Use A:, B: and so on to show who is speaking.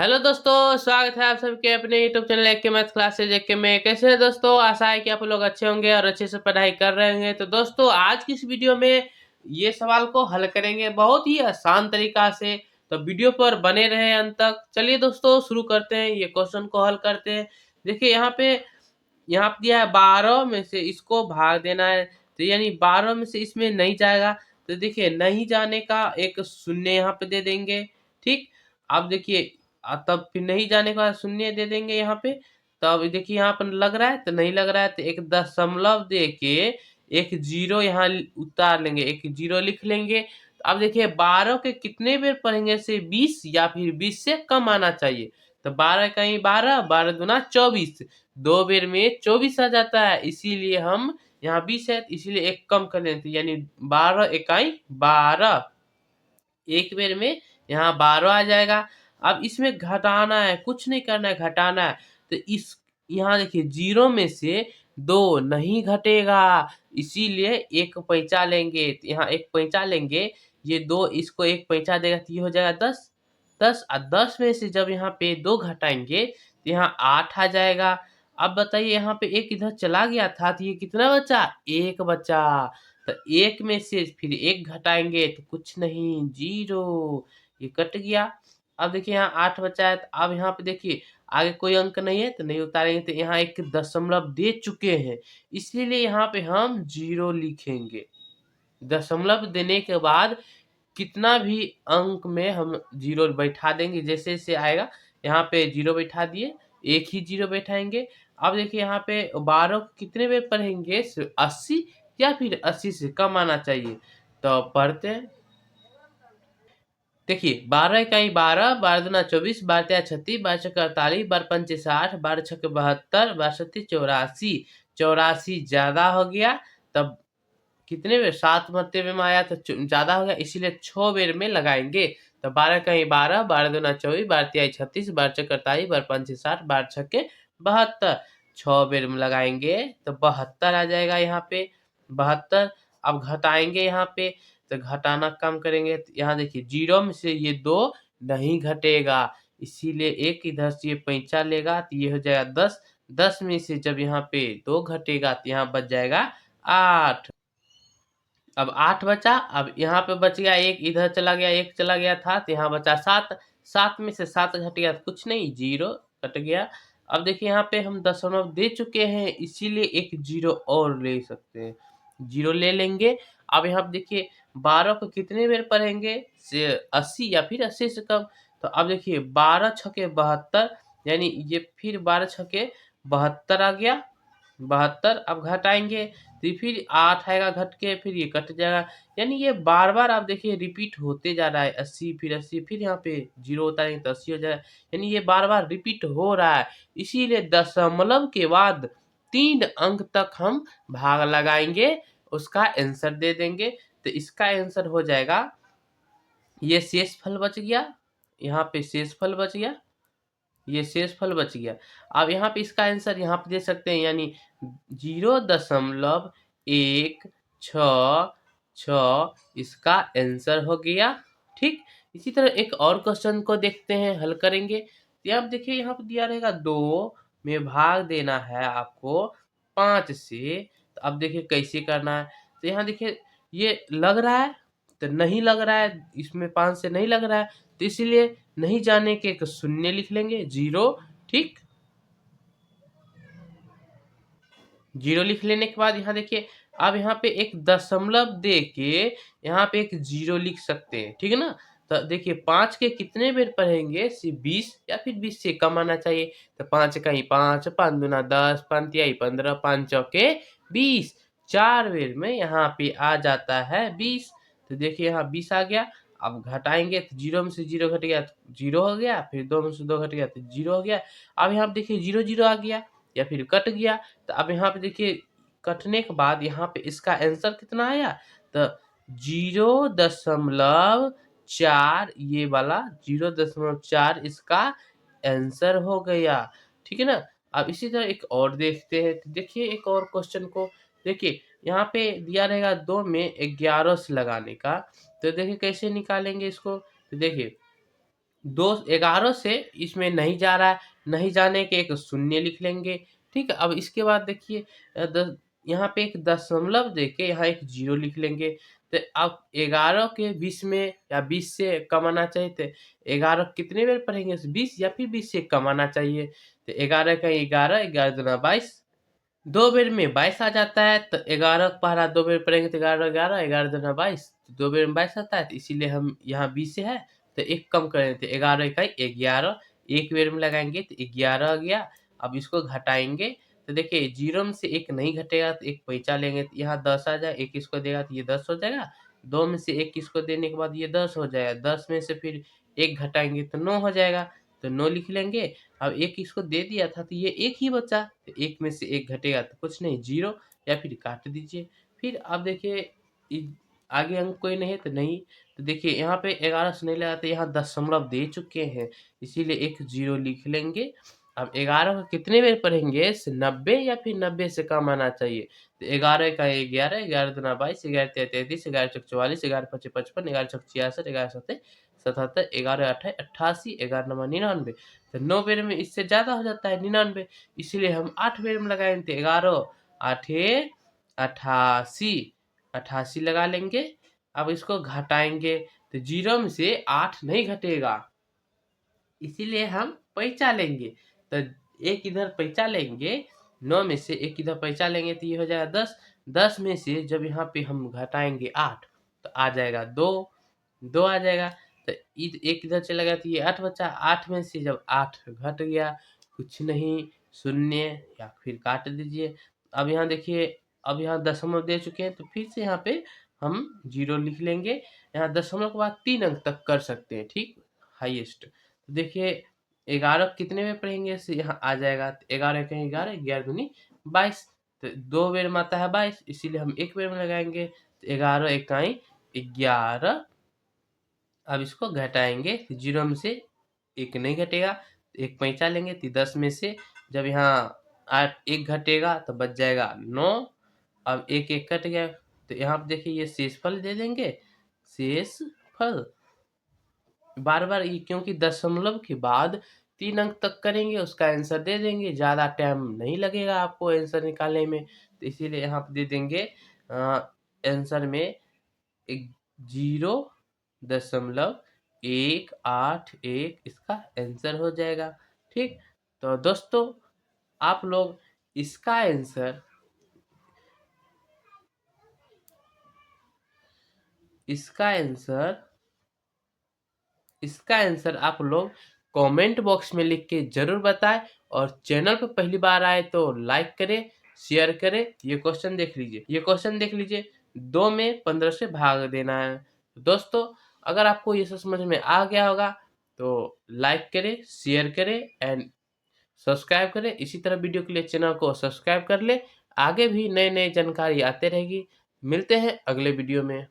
A: Hello दोस्तों, स्वागत है आप सबके अपने यूट्यूब चैनल एक के मैथ क्लासेज एक के में। कैसे हैं दोस्तों? आशा है कि आप लोग अच्छे होंगे और अच्छे से पढ़ाई कर रहे होंगे। तो दोस्तों, आज की इस वीडियो में ये सवाल को हल करेंगे बहुत ही आसान तरीका से। तो वीडियो पर बने रहे अंत तक। चलिए दोस्तों, शुरू करते हैं, ये क्वेश्चन को हल करते हैं। देखिए यहाँ पे दिया है 12 में से इसको भाग देना है। तो यानी 12 में से इसमें नहीं जाएगा, तो देखिए नहीं जाने का एक शून्य यहाँ पे दे देंगे। ठीक, अब देखिए तब फिर नहीं जाने का शून्य दे देंगे यहाँ पे। तब देखिए यहाँ पर लग रहा है तो नहीं लग रहा है, तो एक दशमलव दे के एक जीरो यहाँ उतार लेंगे, एक जीरो लिख लेंगे। तो अब देखिए 12 के कितने बेर पढ़ेंगे से 20 या फिर 20 से कम आना चाहिए। तो 12 कहीं 12, 12 दूना 24, 2 बेर में 24 आ जाता है। इसीलिए हम यहाँ 20 है, इसीलिए एक कम कर लेते हैं, यानी 12 इकाई 12, एक बेर में यहाँ 12 आ जाएगा। अब इसमें घटाना है, कुछ नहीं करना है, घटाना है। तो इस यहाँ देखिए जीरो में से 2 नहीं घटेगा, इसीलिए एक पैंचा लेंगे। तो यहाँ एक पैंचा लेंगे, ये 2 इसको एक पैंचा देगा तो ये हो जाएगा 10। 10 और 10 में से जब यहाँ पे 2 घटाएंगे तो यहाँ 8 आ जाएगा। अब बताइए यहाँ पे एक इधर चला गया था तो ये कितना बचा? 1 बचा। तो 1 में से फिर 1 घटाएंगे तो कुछ नहीं, 0, ये कट गया। अब देखिए यहाँ 8 बचा है, तो अब यहाँ पे देखिए आगे कोई अंक नहीं है तो नहीं उतारेंगे। तो यहाँ एक दशमलव दे चुके हैं, इसीलिए यहाँ पे हम 0 लिखेंगे। दशमलव देने के बाद कितना भी अंक में हम 0 बैठा देंगे, जैसे जैसे आएगा यहाँ पे 0 बैठा दिए, एक ही 0 बैठाएंगे। अब देखिए यहाँ पे 12 को कितने बार पढ़ेंगे? 80 या फिर 80 से कम आना चाहिए। तो पढ़ते हैं, देखिए 12 इकाई 12, 12 दूना 24, 12 तिया 36, 12 चौके 48, 12 पंचे 60, 12 छक्के 72, 12 सत्ती 84। 84 ज्यादा हो गया, तब कितने बेर? 7 मरतबे में आया तो ज्यादा हो गया, इसीलिए 6 बेर में लगाएंगे। तो 12 कहीं 12, 12 दूना 24, 12 तिहाई 36, 12 चौके 48, 12 पंचे 60, 12 छक्के 72, 6 बेर में लगाएंगे तो 72 आ जाएगा यहाँ पे, 72। अब घटाएंगे यहाँ पे, तो घटाना कम करेंगे तो यहाँ देखिए 0 में से ये 2 नहीं घटेगा, इसीलिए एक इधर से ये पैंचा लेगा तो ये हो जाएगा 10। 10 में से जब यहाँ पे 2 घटेगा तो यहाँ बच जाएगा 8। अब 8 बचा, अब यहाँ पे बच गया एक, इधर चला गया एक, चला गया था तो यहाँ बचा 7। 7 में से 7 घट गया तो कुछ नहीं, 0 कट गया। अब देखिए यहाँ पे हम दशमलव दे चुके हैं, इसीलिए एक 0 और ले सकते हैं, 0 ले लेंगे। अब यहाँ पे देखिए 12 को कितने बेर पढ़ेंगे? से 80 या फिर 80 से कम। तो अब देखिए 12 छके 72, यानी ये फिर 12 छके 72 आ गया, 72। अब घटाएंगे तो फिर 8 आएगा घट के, फिर ये कट जाएगा। यानी ये बार बार आप देखिए रिपीट होते जा रहा है, 80 फिर 80, फिर यहाँ पे 0 उतारेंगे तो 80 हो जाएगा। यानी ये बार बार रिपीट हो रहा है, इसीलिए दशमलव के बाद 3 अंक तक हम भाग लगाएंगे, उसका आंसर दे देंगे। तो इसका आंसर हो जाएगा, ये शेषफल बच गया, यहाँ पे शेषफल बच गया, ये शेषफल बच गया। अब यहाँ पे इसका आंसर यहाँ पे दे सकते हैं, यानी 0.166 इसका आंसर हो गया। ठीक, इसी तरह एक और क्वेश्चन को देखते हैं, हल करेंगे। तो आप देखिए यहाँ पे दिया रहेगा 2 में भाग देना है आपको 5 से। तो अब देखिए कैसे करना है। तो यहाँ देखिए ये लग रहा है तो नहीं लग रहा है, इसमें 5 से नहीं लग रहा है, तो इसीलिए नहीं जाने के एक शून्य लिख लेंगे, 0। ठीक, 0 लिख लेने के बाद यहाँ देखिए अब यहाँ पे एक दशमलव दे के यहाँ पे एक 0 लिख सकते हैं, ठीक है ना। तो देखिए 5 के कितने बेर पढ़ेंगे? सिर्फ 20 या फिर 20 से कम आना चाहिए। तो 5 कहीं 5, 5 दूना 10, 5 तिहाई 15, 5 चौके 20, 4 बेर में यहाँ पे आ जाता है 20। तो देखिए यहाँ 20 आ गया। अब घटाएंगे तो 0 में से 0 घट गया तो 0 हो गया, फिर 2 में से 2 घट गया तो 0 हो गया। अब यहाँ पे देखिए 0 0 आ गया या फिर कट गया। तो अब यहाँ पे देखिए कटने के बाद यहाँ पे इसका आंसर कितना आया? तो 0.4, ये वाला 0.4 इसका आंसर हो गया, ठीक है ना। अब इसी तरह एक और देखते हैं। तो देखिए एक और क्वेश्चन को देखिए, यहाँ पे दिया रहेगा 2 में 11 से लगाने का। तो देखिए कैसे निकालेंगे इसको। तो देखिए 11 से इसमें नहीं जा रहा है, नहीं जाने के एक शून्य लिख लेंगे। ठीक है, अब इसके बाद देखिए यहाँ पे एक दशमलव देके यहाँ एक 0 लिख लेंगे। तो अब 11 के 20 में या 20 से कम आना चाहिए, तो 11 कितने बार पढ़ेंगे, 20 या फिर 20 से कम आना चाहिए। तो 11 का 11, 11 दूना 22, 2 बेर में 22 आ जाता है। तो 11 का पहला 2 बेर पढ़ेंगे तो 11, 11, 11 दूना 22, 2 बेर में 22 आता है। तो इसीलिए हम यहाँ 20 से है तो एक कम करें, तो 11 इकाई 11, एक बेर में लगाएंगे तो 11 आ गया। अब इसको घटाएंगे तो देखिए 0 में से 1 नहीं घटेगा तो एक पैंचा लेंगे तो यहाँ 10 आ जाए, 1 इसको देगा तो ये 10 हो जाएगा। 2 में से 1 इसको देने के बाद ये 10 हो जाएगा। 10 में से फिर 1 घटाएंगे तो 9 हो जाएगा, तो 9 लिख लेंगे। अब 1 इसको दे दिया था तो ये 1 ही बचा, तो 1 में से 1 घटेगा तो कुछ नहीं, 0, या फिर काट दीजिए। फिर अब देखिए आगे अंक कोई नहीं है तो नहीं, तो देखिए यहाँ पे 11 से नहीं लगा तो यहाँ दशमलव दे चुके हैं, इसीलिए एक 0 लिख लेंगे। अब 11 को कितने बार पढ़ेंगे, 90 या फिर 90 से कम आना चाहिए। तो 11 का 11, 11 दूना 22, 11 तिया 33, 11 चौक 44, 11 पचे 55, 11 चौक 66, 11 सत्ते 77, 11 अठाई 88, 11 नवा 99। तो 9 बेर में इससे ज़्यादा हो जाता है 99, इसीलिए हम 8 बेर में लगाएंगे। तो 11 आठे 88, 88 लगा लेंगे। अब इसको घटाएंगे तो 0 में से 8 नहीं घटेगा, इसीलिए हम पैंचा लेंगे। तो एक इधर पैंचा लेंगे, 9 में से 1 इधर पैंचा लेंगे तो ये हो जाएगा 10। 10 में से जब यहाँ पे हम घटाएंगे 8 तो आ जाएगा 2, 2 आ जाएगा। तो एक इधर चला गया तो ये 8 बचा। 8 में से जब 8 घट गया, कुछ नहीं, शून्य या फिर काट दीजिए। अब यहाँ देखिए, अब यहाँ दशमलव दे चुके हैं तो फिर से यहाँ पे हम 0 लिख लेंगे। यहाँ दशमलव के बाद 3 अंक तक कर सकते हैं, ठीक, हाईएस्ट। देखिए 11 कितने में पढ़ेंगे से यहाँ आ जाएगा, 11 कहीं 11, 11 दूनी 22, तो 2 बेर में आता है 22, इसीलिए हम 1 बेर में लगाएंगे। तो 11 इकाई 11। अब इसको घटाएंगे, 0 में से 1 नहीं घटेगा तो एक पैंचा लेंगे। तो 10 में से जब यहाँ 1 घटेगा तो बच जाएगा 9। अब 1 1 कट गया, तो यहाँ पे देखिए ये शेषफल दे देंगे, शेषफल बार बार ये, क्योंकि दशमलव के बाद 3 अंक तक करेंगे उसका आंसर दे देंगे, ज़्यादा टाइम नहीं लगेगा आपको आंसर निकालने में। तो इसीलिए यहाँ पे दे देंगे आंसर में 0.181 इसका आंसर हो जाएगा। ठीक, तो दोस्तों आप लोग इसका आंसर आप लोग कमेंट बॉक्स में लिख के जरूर बताएं, और चैनल पर पहली बार आए तो लाइक करें, शेयर करें। ये क्वेश्चन देख लीजिए, 2 में 15 से भाग देना है। दोस्तों अगर आपको ये सब समझ में आ गया होगा तो लाइक करें, शेयर करें एंड सब्सक्राइब करें। इसी तरह वीडियो के लिए चैनल को सब्सक्राइब कर ले, आगे भी नए नए जानकारी आते रहेगी। मिलते हैं अगले वीडियो में।